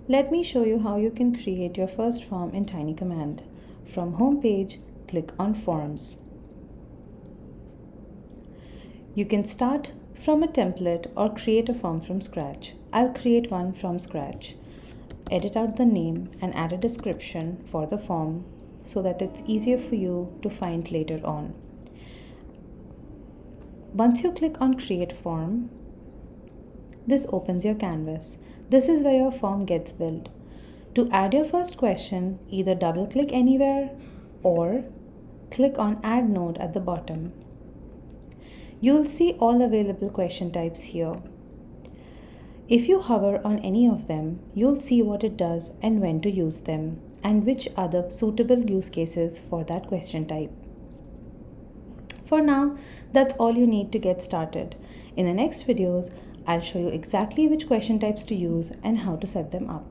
Let me show you how you can create your first form in TinyCommand. From Home page, click on Forms. You can start from a template or create a form from scratch. I'll create one from scratch. Edit out the name and add a description for the form so that it's easier for you to find later on. Once you click on Create Form, this opens your canvas. This is where your form gets built. To add your first question, either double-click anywhere or click on Add Node at the bottom. You'll see all available question types here. If you hover on any of them, you'll see what it does and when to use them, and which are the suitable use cases for that question type. For now, that's all you need to get started. In the next videos, I'll show you exactly which question types to use and how to set them up.